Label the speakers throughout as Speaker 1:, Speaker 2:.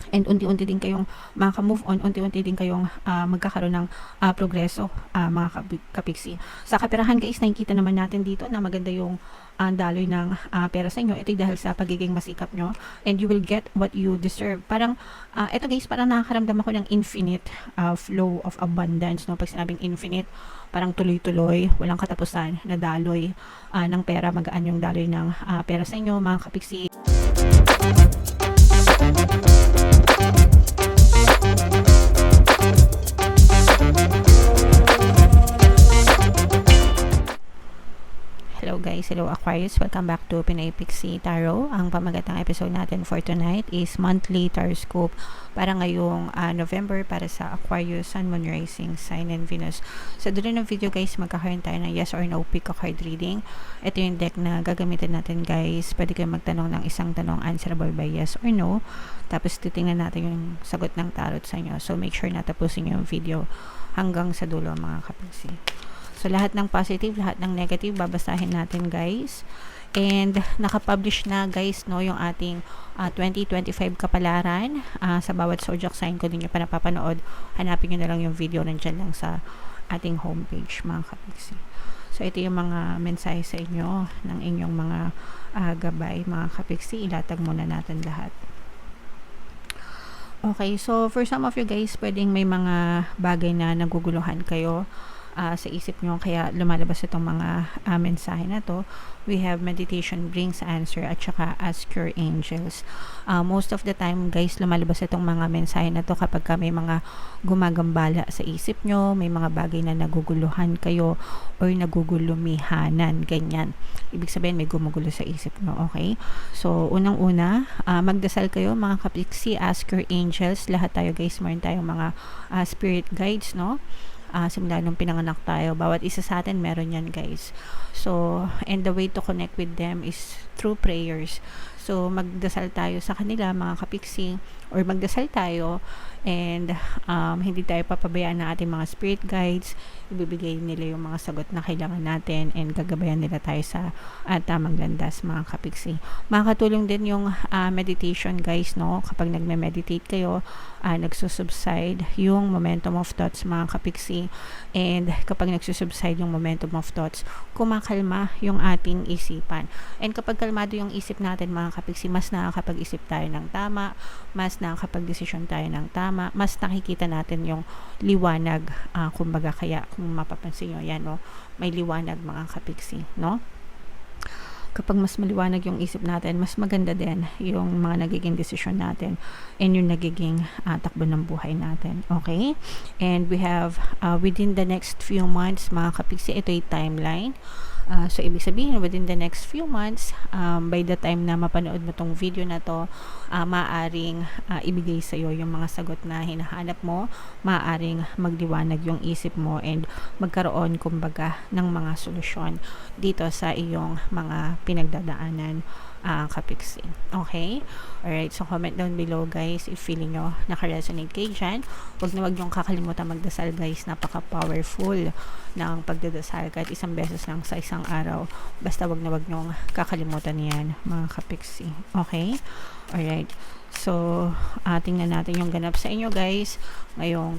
Speaker 1: and unti-unti din kayong maka-move on, unti-unti din kayong magkakaroon ng progreso, mga kapiksi. Sa kaperahan guys, nakikita naman natin dito na maganda yung daloy ng pera sa inyo. Ito dahil sa pagiging masikap nyo, and you will get what you deserve. Parang ito guys, parang nakakaramdam ako ng infinite flow of abundance, no? Pag sinabing infinite, parang tuloy-tuloy, walang katapusan na daloy ng pera. Magaan yung daloy ng pera sa inyo, mga kapiksi. Hello guys, hello Aquarius, welcome back to Pinay Pixie Tarot. Ang pamagatang episode natin for tonight is monthly Taroscope para ngayong November para sa Aquarius, Sun, Moon, Rising, Sign, and Venus. Sa dulo ng video guys, magkakaroon tayo ng yes or no pick a card reading. Ito yung deck na gagamitin natin guys. Pwede kayong magtanong ng isang tanong answerable by yes or no. Tapos titingnan natin yung sagot ng tarot sa inyo. So make sure na tapusin nyo yung video hanggang sa dulo mga kapigsi. So, lahat ng positive, lahat ng negative, babasahin natin guys. And, nakapublish na guys, no, yung ating 2025 kapalaran. Sa bawat zodiac sign ko din nyo pa napapanood. Hanapin nyo na lang yung video nandyan lang sa ating homepage, mga kapiksi. So, ito yung mga mensahe sa inyo ng inyong mga gabay, mga kapiksi. Ilatag muna natin lahat. Okay, so for some of you guys, pwedeng may mga bagay na naguguluhan kayo sa isip nyo, kaya lumalabas itong mga mensahe na to. We have meditation brings answer at saka ask your angels. Most of the time guys, lumalabas itong mga mensahe na to kapag may mga gumagambala sa isip nyo, may mga bagay na naguguluhan kayo or nagugulumihanan, ganyan. Ibig sabihin may gumugulo sa isip nyo, okay? So, unang-una, magdasal kayo mga kapiksi, ask your angels. Lahat tayo guys, meron tayong mga spirit guides, no? Simula nung pinanganak tayo, bawat isa sa atin meron yan guys. So, and the way to connect with them is through prayers. So, magdasal tayo sa kanila mga kapiksi, or magdasal tayo, and hindi tayo papabayaan ng ating mga spirit guides. Ibibigay nila yung mga sagot na kailangan natin, and gagabayan nila tayo sa tamang landas mga kapiksi. Makakatulong din yung meditation guys, no? Kapag nagme-meditate kayo, nagsusubside yung momentum of thoughts mga kapiksi, and kapag nagsusubside yung momentum of thoughts, kumakalma yung ating isipan. And kapag kalmado yung isip natin mga kapiksi, mas nakakapag-isip tayo ng tama, mas nakakapag-desisyon tayo ng tama, mas nakikita natin yung liwanag, kumbaga. Kaya kung mapapansin nyo yan, no, may liwanag mga kapiksi, no? Kapag mas maliwanag yung isip natin, mas maganda din yung mga nagiging desisyon natin and yung nagiging takbo ng buhay natin, okay? And we have within the next few months mga kapiksi, ito yung timeline. So, ibig sabihin, within the next few months, by the time na mapanood mo tong video na to, maaaring ibigay sa'yo yung mga sagot na hinahanap mo, maaaring magliwanag yung isip mo, and magkaroon, kumbaga, ng mga solusyon dito sa iyong mga pinagdadaanan, kapiksi. Okay? Alright, so comment down below guys if feeling nyo naka-resonate kayo dyan. Huwag nyong kakalimutan magdasal guys. Napaka-powerful ng pagdadasal kahit isang beses lang sa isang araw. Basta wag nyong kakalimutan yan mga kapiksi. Okay? Alright. So, tingnan natin yung ganap sa inyo guys ngayong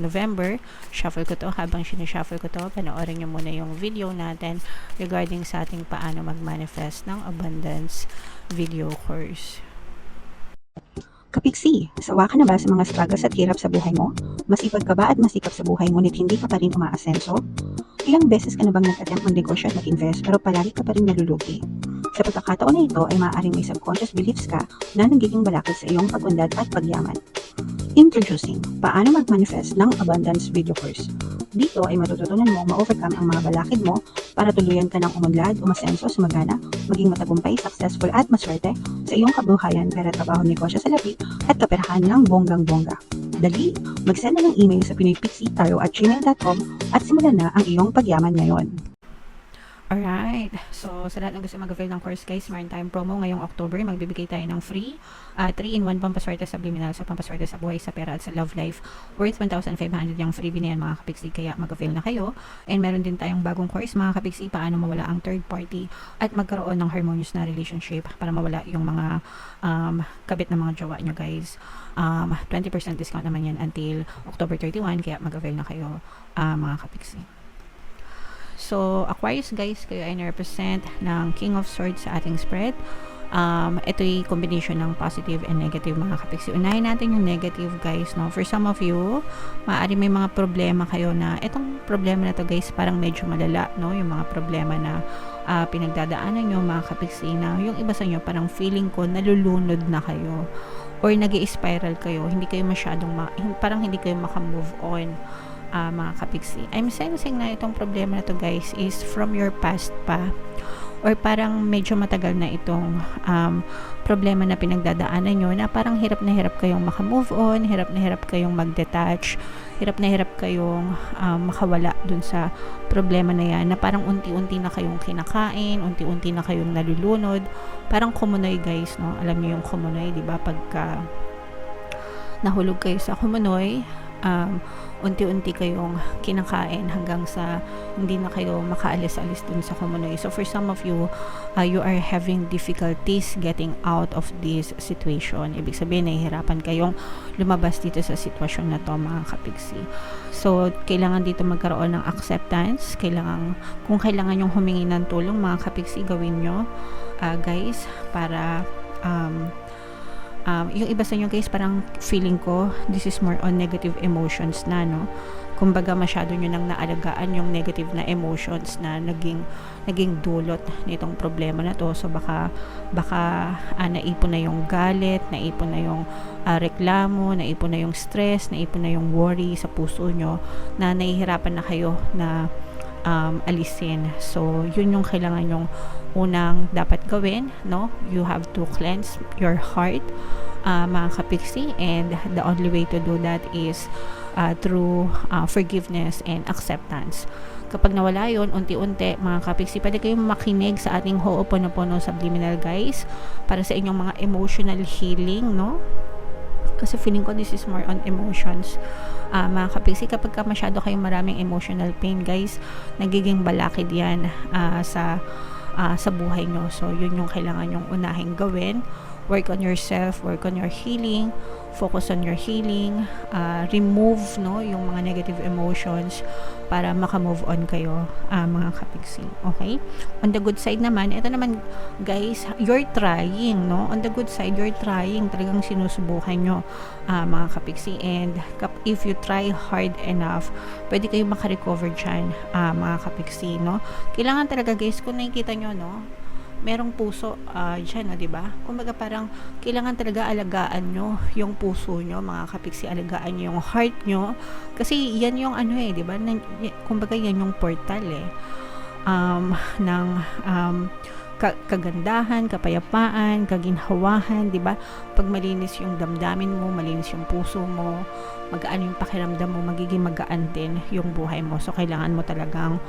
Speaker 1: November. Shuffle ko to. Habang sinushuffle ko to, panoorin nyo muna yung video natin regarding sa ating paano mag-manifest ng abundance video course.
Speaker 2: Kapiksi, sawa ka na ba sa mga struggles at hirap sa buhay mo? Masipag ka ba at masikap sa buhay ngunit hindi ka pa rin umaasenso? Ilang beses ka na bang nag-attempt mag-negosyo at mag-invest pero palagi ka pa rin nalulugi? Sa pagkakataon na ito ay maaaring may subconscious beliefs ka na nagiging balakid sa iyong pag-unlad at pagyaman. Introducing, paano mag-manifest ng abundance video course. Dito ay matututunan mo ma-overcome ang mga balakid mo para tuluyan ka ng umunlad, umasenso, sumagana, maging matagumpay, successful at maswerte sa iyong kabuhayan, pera, trabaho, negosyo sa lapi at kaperahan ng bonggang-bongga. Dali, mag-send na ng email sa pinoypixie@gmail.com at simulan na ang iyong pagyaman ngayon.
Speaker 1: Alright. So, sa lahat ng gusto mag-avail ng course guys, meron tayong promo ngayong October. Magbibigay tayo ng free 3-in-1 pampaswerte sa subliminal, sa pampaswerte sa buhay, sa pera at sa love life. Worth 1,500 yung freebie na yan mga kapiksi. Kaya mag-avail na kayo. And meron din tayong bagong course mga kapiksi, paano mawala ang third party at magkaroon ng harmonious na relationship para mawala yung mga kabit ng mga jowa nyo guys. 20% discount naman yan until October 31. Kaya mag-avail na kayo mga kapiksi. So, Aquarius guys, kayo ay na-represent ng King of Swords sa ating spread. Ito yung combination ng positive and negative mga kapiksi. Unahin natin yung negative guys, no? For some of you, maaari may mga problema kayo na, itong problema na to guys, parang medyo malala, no? Yung mga problema na pinagdadaanan nyo mga kapiksi na, yung iba sa inyo, parang feeling ko, nalulunod na kayo. Or nag-i-spiral kayo, hindi kayo masyadong, parang hindi kayo makamove on. Mga kapiksi. I'm sensing na itong problema na to guys is from your past pa, or parang medyo matagal na itong problema na pinagdadaanan nyo na parang hirap na hirap kayong makamove on, hirap na hirap kayong mag-detach, hirap na hirap kayong makawala dun sa problema na yan, na parang unti-unti na kayong kinakain, unti-unti na kayong nalulunod, parang kumunoy guys, no? Alam niyo yung kumunoy, di ba? Pagka nahulog kayo sa kumunoy, unti-unti kayong kinakain hanggang sa hindi na kayo makaalis-alis dun sa kumunoy. So for some of you, you are having difficulties getting out of this situation. Ibig sabihin, nahihirapan kayong lumabas dito sa sitwasyon na to mga kapiksi. So kailangan dito magkaroon ng acceptance. Kung kailangan yung humingi ng tulong mga kapiksi, gawin nyo guys, para yung iba sa inyo guys, parang feeling ko this is more on negative emotions na, no? Kumbaga masyado nyo nang naalagaan yung negative na emotions na naging dulot nitong problema na to. So baka naipon na yung galit, naipon na yung reklamo, naipon na yung stress, naipon na yung worry sa puso nyo, na nahihirapan na kayo na alisin. So yun yung kailangan yung unang dapat gawin, no? You have to cleanse your heart mga kapiksi, and the only way to do that is through forgiveness and acceptance. Kapag nawala yun, unti-unti mga kapiksi, pwede kayong makinig sa ating Ho'oponopono Subliminal guys, para sa inyong mga emotional healing, no? Kasi feeling ko this is more on emotions. Mga kapiksi, kapag masyado kayong maraming emotional pain guys, nagiging balakid yan sa buhay nyo. So yun yung kailangan yung unahing gawin. Work on yourself, work on your healing, focus on your healing, remove, no, yung mga negative emotions para makamove on kayo mga kapiksi. Okay? On the good side naman, ito naman guys, you're trying, no? On the good side, you're trying, talagang sinusubukan nyo mga kapiksi, and if you try hard enough, pwede kayong makarecover dyan mga kapiksi, no? Kailangan talaga guys, kung nakikita nyo, no, merong puso dyan, no, diba? Kumbaga parang kailangan talaga alagaan nyo yung puso nyo mga kapiksi, alagaan nyo yung heart nyo, kasi yan yung ano diba? Kumbaga yan yung portal ng kagandahan, kapayapaan, kaginhawahan, diba? Pag malinis yung damdamin mo, malinis yung puso mo, magaan yung pakiramdam mo, magiging magaan din yung buhay mo. So kailangan mo talagang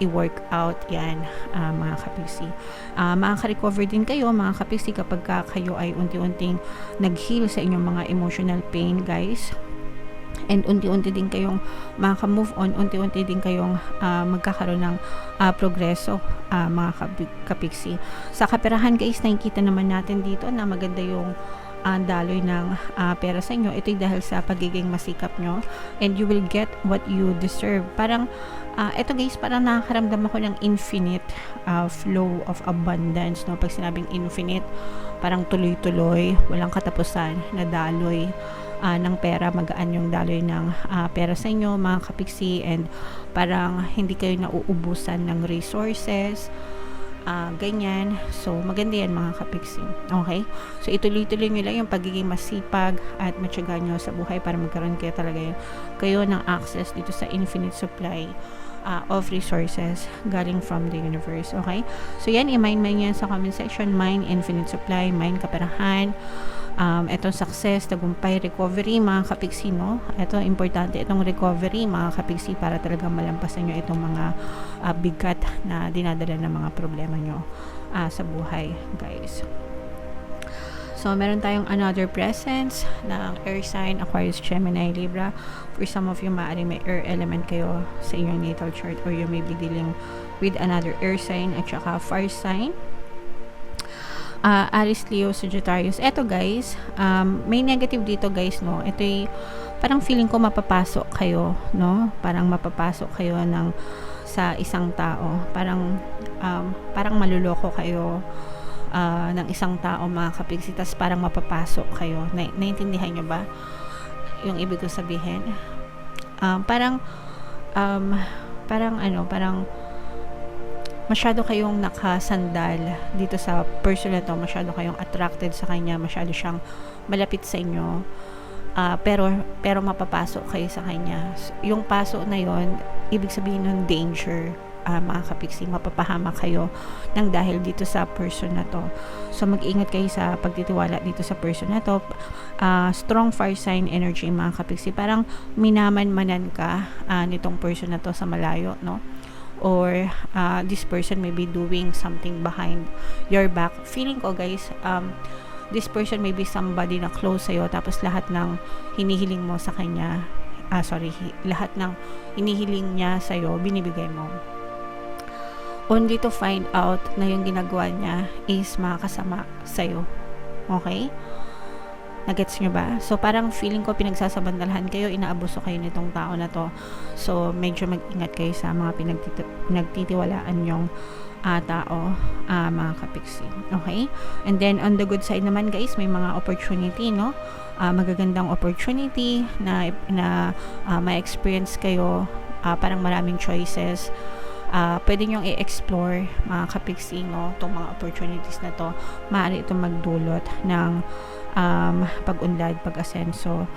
Speaker 1: i-work out yan mga kapiksi. Makaka-recover din kayo mga kapiksi kapag kayo ay unti-unting nag-heal sa inyong mga emotional pain guys, and unti-unti din kayong maka-move on, unti-unti din kayong magkakaroon ng progreso mga kapiksi. Sa kaperahan guys, nakikita naman natin dito na maganda yung daloy ng pera sa inyo. Ito'y dahil sa pagiging masikap nyo, and you will get what you deserve. Parang eto guys, parang nakakaramdam ako ng infinite flow of abundance, no? Pag sinabing infinite, parang tuloy-tuloy, walang katapusan na daloy ng pera, magaan yung daloy ng pera sa inyo mga kapiksi, and parang hindi kayo nauubusan ng resources, ganyan. So maganda yan mga kapiksi. Okay? So ituloy-tuloy nyo lang yung pagiging masipag at matyaga nyo sa buhay para magkaroon kayo talaga kayo ng access dito sa infinite supply of resources galing from the universe. Okay? So yan, i-mine yan sa comment section. Mine infinite supply, mine kaperahan, etong success, tagumpay, recovery, mga kapiksi, no? Ito, importante itong recovery, mga kapiksi, para talaga malampasan nyo itong mga bigat na dinadala ng mga problema nyo sa buhay, guys. So, meron tayong another presence ng air sign, Aquarius, Gemini, Libra. For some of you, maaaring may air element kayo sa inyong natal chart, or you may be dealing with another air sign at saka fire sign. Aries, Leo, Sagittarius. Eto guys, may negative dito guys, no? Ito parang feeling ko mapapasok kayo, no? Parang mapapasok kayo sa isang tao. Parang maluloko kayo ng isang tao, mga kapiksi, tas parang mapapasok kayo. Naintindihan nyo ba yung ibig ko sabihin? Parang masyado kayong nakasandal dito sa person na to, masyado kayong attracted sa kanya, masyado siyang malapit sa inyo, pero mapapasok kayo sa kanya. Yung pasok na yon, ibig sabihin ng danger, mga kapiksi, mapapahama kayo ng dahil dito sa person na to. So mag-ingat kayo sa pagtitiwala dito sa person na to. Strong fire sign energy, mga kapiksi, parang minaman-manan ka nitong person na to sa malayo, no? Or this person may be doing something behind your back. Feeling ko guys, this person may be somebody na close sa'yo, tapos lahat ng hinihiling mo sa kanya, lahat ng hinihiling niya sa'yo, binibigay mo, only to find out na yung ginagawa niya is makakasama sa'yo. Okay? Nagets nyo ba? So, parang feeling ko pinagsasabandalahan kayo, inaabuso kayo nitong tao na to. So, medyo mag-ingat kayo sa mga pinagtitiwalaan yung tao, mga kapiksi. Okay? And then, on the good side naman guys, may mga opportunity, no? Magagandang opportunity na ma-experience kayo, parang maraming choices. Pwede nyong i-explore, mga kapiksi, no? Itong mga opportunities na to, maaari itong magdulot ng pag-unlad, pag-asenso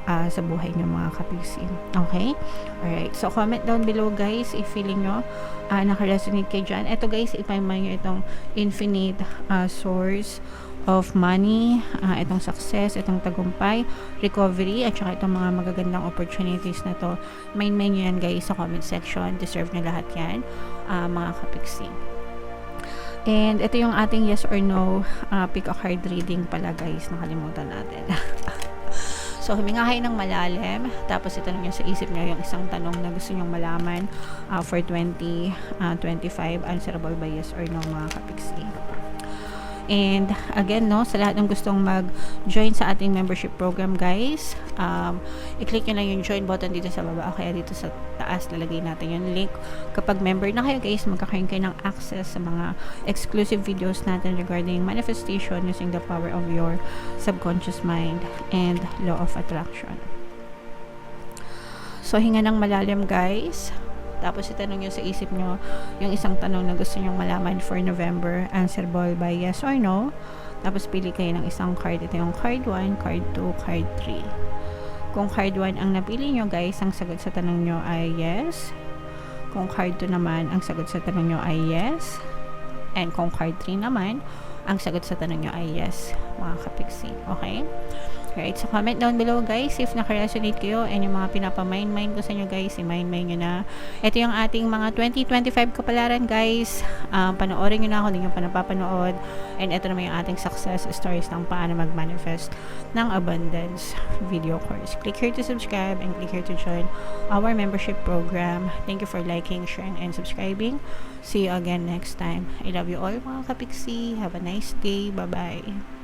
Speaker 1: sa buhay nyo, mga kapiksi. Okay? Alright. So, comment down below guys if feeling nyo naka-resonate kayo dyan. Ito guys, ipaiman nyo itong infinite source of money, itong success, itong tagumpay, recovery, at saka itong mga magagandang opportunities na to. Main nyo yan guys sa comment section. Deserve nyo lahat yan, mga kapiksi. And ito yung ating yes or no pick a card reading pala guys, nakalimutan natin. So huminga kayo ng malalim, tapos itanong nyo sa isip nyo yung isang tanong na gusto nyong malaman for 2025, answerable by yes or no, mga kapiksi. And again, no, sa lahat ng gustong mag-join sa ating membership program guys, i-click nyo lang yung join button dito sa baba, o kaya dito sa taas lalagay natin yung link. Kapag member na kayo guys, magkakaroon kayo ng access sa mga exclusive videos natin regarding manifestation using the power of your subconscious mind and law of attraction. So hinga ng malalim guys, tapos itanong nyo sa isip nyo yung isang tanong na gusto nyong malaman for November, answerable by yes or no. Tapos pili kayo ng isang card. Ito yung card 1, card 2, card 3. Kung card 1 ang napili nyo guys, ang sagot sa tanong nyo ay yes. Kung card 2 naman, ang sagot sa tanong nyo ay yes. And kung card 3 naman, ang sagot sa tanong nyo ay yes, mga kapiksi. Okay? Alright, so comment down below guys if naka-resonate kayo and yung mga pinapamind ko sa inyo guys, i-mind nyo na. Ito yung ating mga 2025 kapalaran guys. Panoorin nyo na ako, hindi nyo pa napapanood. And ito naman yung ating success stories ng paano mag-manifest ng abundance video course. Click here to subscribe and click here to join our membership program. Thank you for liking, sharing, and subscribing. See you again next time. I love you all, mga kapiksi. Have a nice day. Bye-bye.